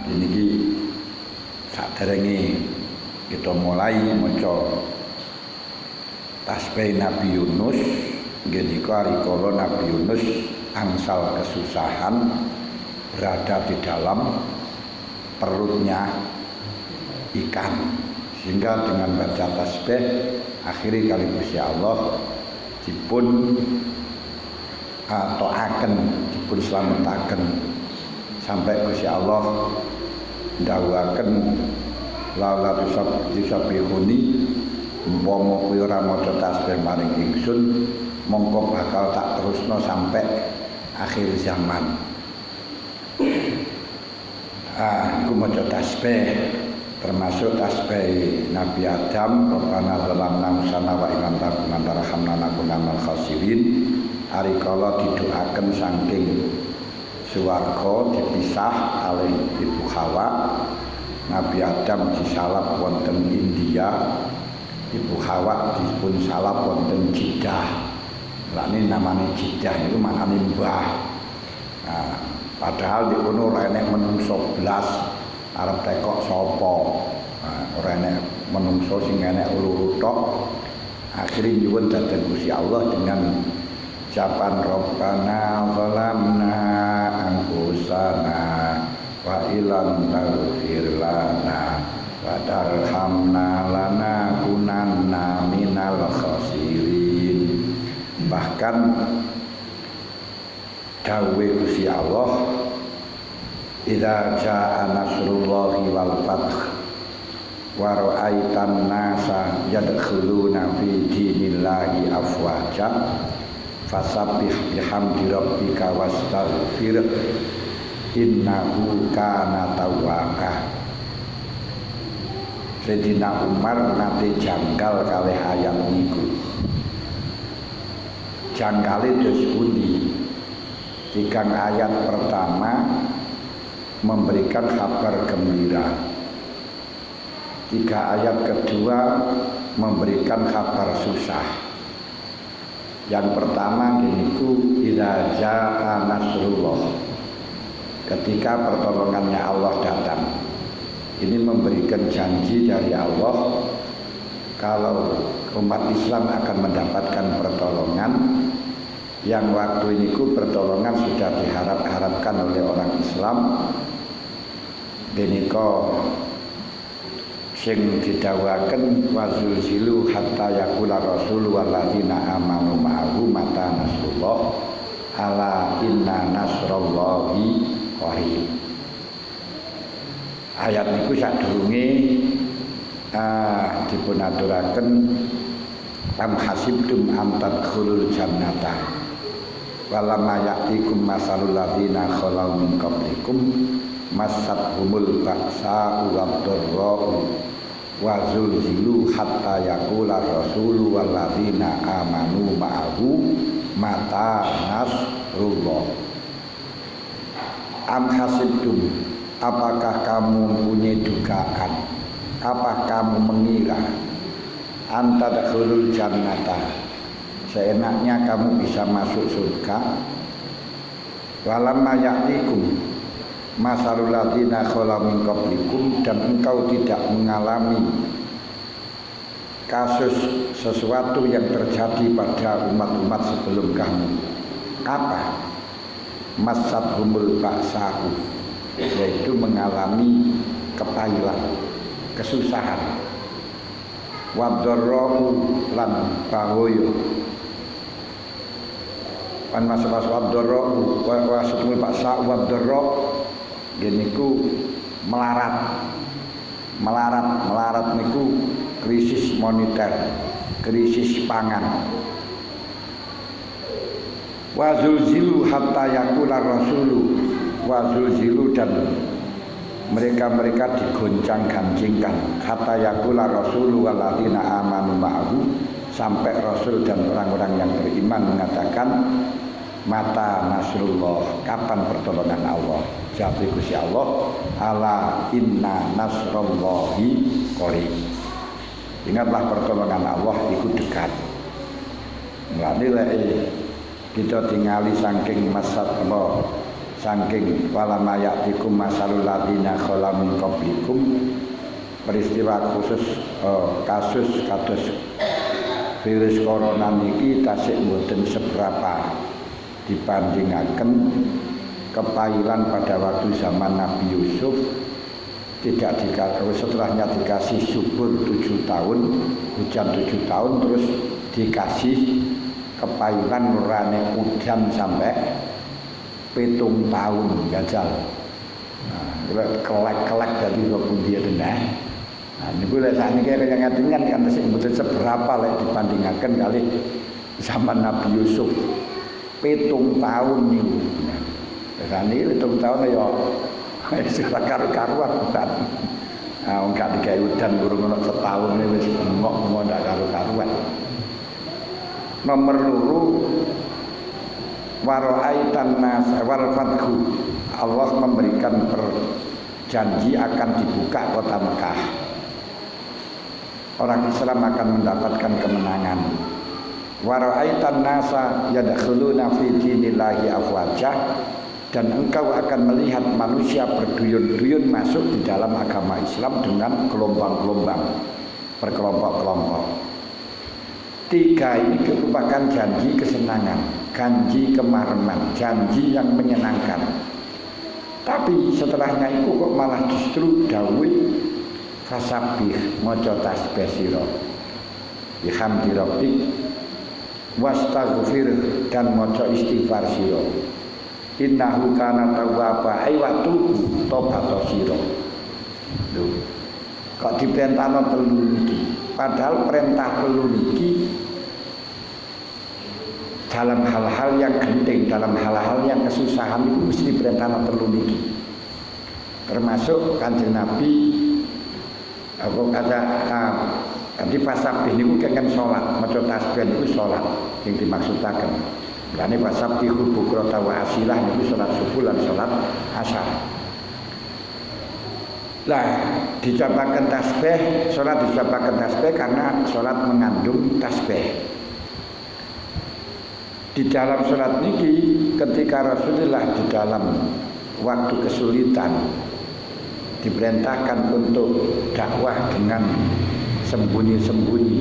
Ini saderenge kita mulai maca tasbih Nabi Yunus, nggih rikala Nabi Yunus angsal kesusahan berada di dalam perutnya ikan, sehingga dengan baca tasbih akhirnya kali Gusti Allah dipun toaken, dipun slametaken sampai Gusti Allah ndawuhaken la tusabihuni umpama kowe ora maca tasbih maring ingsun mongko bakal tak terusno sampai akhir zaman. Iku maca tasbih termasuk tasbih Nabi Adam, Rabbana zalamna anfusana wa illam taghfir lana tarhamna lanakunanna minal khasirin. Ari kala didoaken saking swarga dipisah kalih Ibu Hawa. Nabi Adam disalab wonten India, Ibu Hawa dipun salab wonten Jeddah. Lah ini namanya Jeddah itu maknane mbah. Nah, padahal di kono ora enek menungso blas arep tekok sapa. Nah, ora enek menungso sing enek loro tok. Akhire nyuwun dhateng Gusti Allah dengan ucapan Rabbana zalamna anfusana wa illam taghfir lana wa tarhamna lanakunanna minal khasirin. Bahkan dawuh Gusti Allah, idza jaa nasrullahi wal fath wa ra'aitan nasa yadkhuluna fi dinillahi afwaja fasabbih bihamdi rabbika wastaghfir innahu kana tawwaba. Sayyidina Umar nate janggal kalih ayat niku. Jangkale dos pundi? Tigang ayat pertama memberikan kabar gembira. 3 ayat kedua memberikan kabar susah. Yang pertama yaitu idza jaa nasrullah, ketika pertolongannya Allah datang. Ini memberikan janji dari Allah kalau umat Islam akan mendapatkan pertolongan yang waktu ini pertolongan sudah diharap-harapkan oleh orang Islam. Denika sing didhawuhaken wazulzilu hatta yaqula rasul walladzina amanu ma'ahu mata nasrullah ala inna nasrallahi qarib. Ayat niku sadurunge dipun aturaken am hasibtum an tadkhulul jannata walamma ya'tikum masalul ladzina khalau min qablikum massatuhumul ba'sa'u wad-dharra'u wa zulzilu hatta yaqula rasulu walladzina amanu ma'ahu mata nasrullah. Am hasibtum, apakah kamu punya dugaan, apa kamu mengira antadkhulul jannata, seenaknya kamu bisa masuk surga, walamma ya'tikum masalul ladzina khalau min qablikum, dan engkau tidak mengalami kasus sesuatu yang terjadi pada umat-umat sebelum kamu. Apa? Masathumul ba'sa'u, yaitu mengalami kepahilan, kesusahan. Wadharra'u lan bahoyo. Pan mas-mas wadharra'u wa sathumul ba'sa'u wadharra'u niku melarat niku krisis moneter, krisis pangan. Wa zulzilu hatta yaqula rasulu, wa zulzilu, dan mereka digoncang-gancingkan hatta yaqula rasulu walladzina amanu ma'ahu, sampai rasul dan orang-orang yang beriman mengatakan mata nasrullah, kapan pertolongan Allah? Jawab Gusti Allah, ala inna nasrullahi qarib. Ingatlah pertolongan Allah itu dekat. Mulane lek kita tingali saking masat Allah saking walama ya'tikum masalul ladina khala min qablikum, peristiwa khusus kasus kados virus corona niki tasik mboten seberapa dibandingaken kepailan pada waktu zaman Nabi Yusuf. Tidak setelahnya dikasih subur 7 tahun, hujan 7 tahun, terus dikasih kepailan nurane hujan sampai 7 tahun jajal. Nah, kelek-kelek dari pundi ya tenah. Nah, niku lek sakniki kaya ngaten kan mboten seberapa lek dibandingaken kali zaman Nabi Yusuf 7 tahun niku. Nah, niki 7 tahun ya sudah karu-karuan kan. Ah wong gak digawe udan burung ono setahun wis ngomong ndak karu-karuan. Nomor 2 waraitan nas wal fathu. Allah memberikan janji akan dibuka kota Mekah. Orang Islam akan mendapatkan kemenangan. Waraitan nasa yadkhuluna fi dinillahi afwajah. Dan engkau akan melihat manusia berduyun-duyun masuk di dalam agama Islam dengan gelombang-gelombang, berkelompok-kelompok. 3 ini merupakan janji kesenangan, janji kemareman, janji yang menyenangkan. Tapi setelahnya itu kok malah justru dawuh fasabih maca tasbih sira bihamdi rabbik wastaghfir dan maca istighfar sira. Innahu kana tawwaba ai watu tobat sira. Lho. Kok diperintahno telu iki? Padahal perintah telu iki dalam hal-hal yang genting, dalam hal-hal yang kesusahan itu mesti diperintahno telu iki. Termasuk Kanjeng Nabi aku kata di pasabih niku kengken salat, maca tasbih niku salat sing dimaksudaken. Lane pasabih bukrata wa asilah niku salat subuh lan salat asar. Lah dicapaken tasbih, salat dicapaken tasbih karena salat mengandung tasbih. Di dalam salat niki ketika Rasulullah di dalam waktu kesulitan diperintahkan untuk dakwah dengan sembunyi-sembunyi,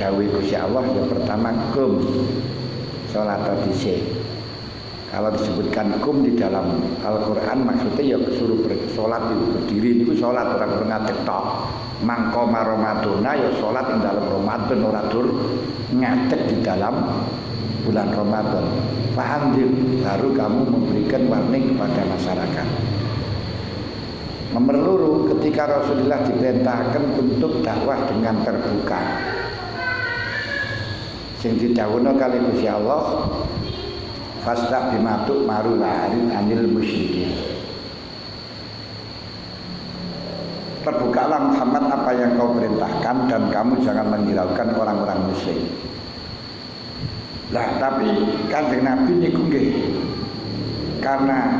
dawuh Gusti Allah yang pertama kum salat dhisik. Kalau disebutkan kum di dalam Al-Qur'an maksudnya ya suruh bersolat itu berdiri niku salat ora ngadeg tok. Mangko Ramadan ya salat ing dalam Ramadan ora dur ngadeg di dalam bulan Ramadan. Fahamdir baru kamu memberikan warning kepada masyarakat. Nomor 2 ketika Rasulullah diperintahkan untuk dakwah dengan terbuka. Sing didhawuhna kali Gusti Allah fasta bimatuk marularin anil musyrikin. Terbukalah Muhammad apa yang kau perintahkan dan kamu jangan menghiraukan orang-orang musyrik. Lah tapi Kanjeng Nabi niku nggih karena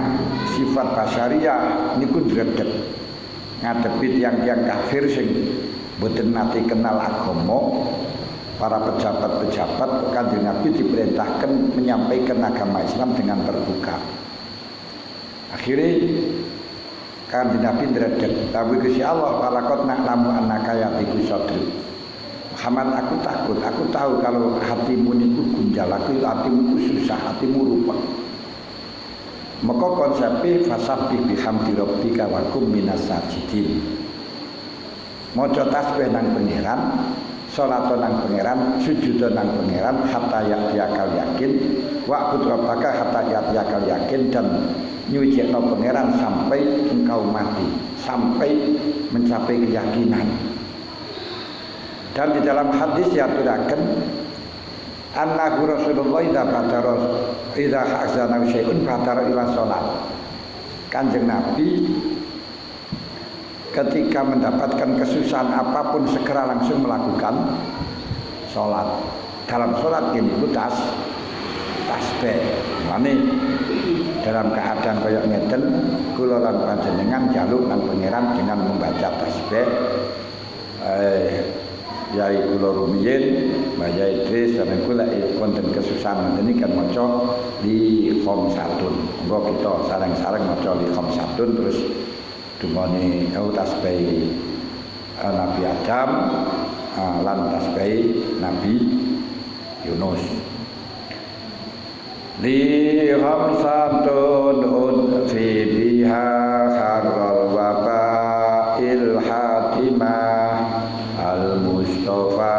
sifat basyariah niku dredeg ngadepi tiyang-tiyang kafir sing mboten nate kenal agama. Para pejabat-pejabat Kanjeng Nabi diperintahkan menyampaikan agama Islam dengan terbuka. Akhirnya Kanjeng Nabi ndredeg, "Tapi Gusti Allah walaqad na'lamu annaka yatiku sadri." Muhammad, aku takut, aku tahu kalau hatimu niku gunjal, hatimu susah, hatimu rupak. Maka konsepnya fasabbih bihamdi rabbika wa kum minas sajidin. Maca tasbih nang pangeran, salat nang pangeran, sujud nang pangeran hatta yakal yakin, wa rabbaka hatta yakal yakin dan nyucikno pangeran sampai engkau mati, sampai mencapai keyakinan. Dan di dalam hadis diaturaken annahu Rasulullah idza hazana syai'un fatara ila salat. Kanjeng Nabi ketika mendapatkan kesusahan apapun segera langsung melakukan sholat. Dalam sholat ini itu tasbih. Mane dalam keadaan kaya ngeten kula lan panjenengan jaluk nang pangeran dengan membaca tasbih Yai kula rumiyin Mbah Yai Idris sampeyan kula wonten kesusahan ini kan maca li khamsatun. Monggo kita sareng-sareng maca li khamsatun terus dumane tasbih Nabi Adam lan tasbih Nabi Yunus. Li khamsatun fi biha kharral waba'il hatimah al-mustafa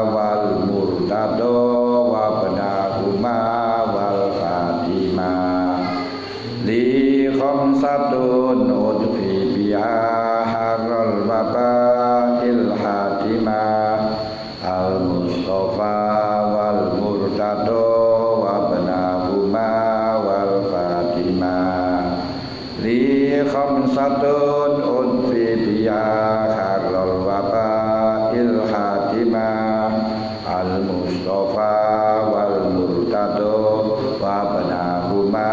wal murtado wa benahuma wal fatimah. Li khamsatun fi biha kharral waba'il hatimah al-mustafa wal murtado khamsatun unfi biya kharral waba'il hatimah al mustafa wal murtado wa banahuma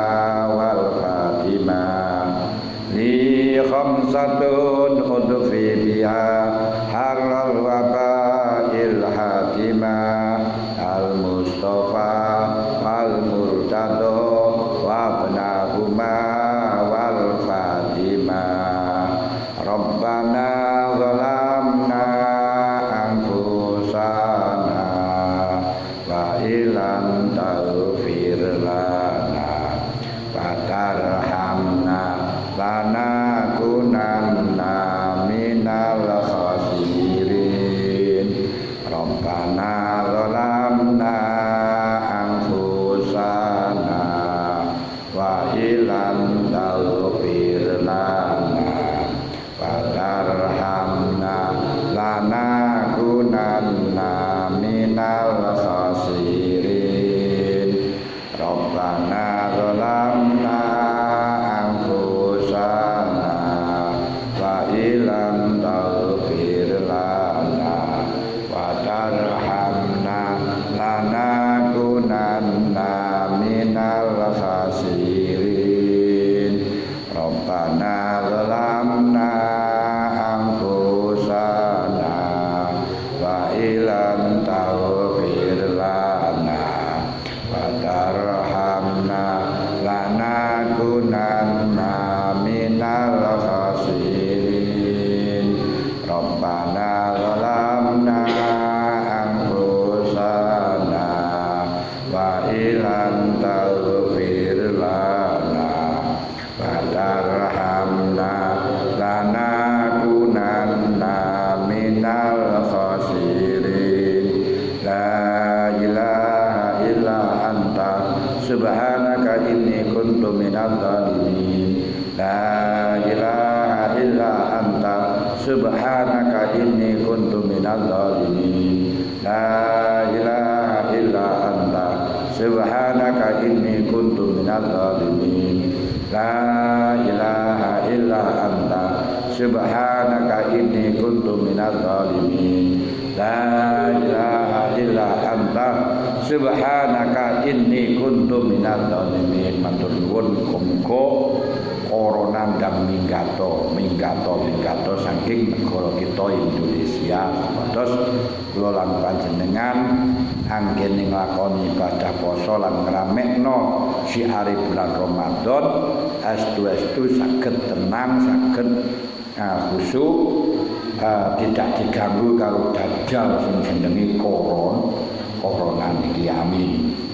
wal fatimah. Li khamsatun unfi biya kharral waba'il hatimah al mustafa wal murtado wa banahuma Rabbana zalamna anfusana wa ilam taghfir lana wa tarhamna lanakunanna minal khasirin. Rabbana zalamna anfusana wa ilam taghfir lana tarhamna lanakunanna minal khasirin. Rabbana zalamna anfusana wa ilam taghfir lana wa tarhamna lanakunanna minal khasirin. Rabbana zalamna ilam taghfir lana wa tarhamna lanakunanna minal khasirin. Rabbana zalamna anfusana wa ilam taghfir lana wa tarhamna lanakunanna minal khasirin. La ilaha illa anta subhanaka inni kuntu minadh dhalimin. La ilaha illa anta subhanaka inni kuntu minadh dhalimin. La ilaha illa anta subhanaka inni kuntu minadh dhalimin. La ilaha illa anta subhanaka inni kuntu minadh dhalimin. La ilaha illa anta subhanaka inni kuntu minadh dhalimin. Matur nuwun muga corona ndang minggato saking negara kita Indonesia. Terus kula lan panjenengan anggene nglakoni ibadah poso lan ngramekno syiare bulan Ramadan estu saged tenang, saged khusyuk, tidak diganggu karo dajjal sing jenenge corona niki. Amin.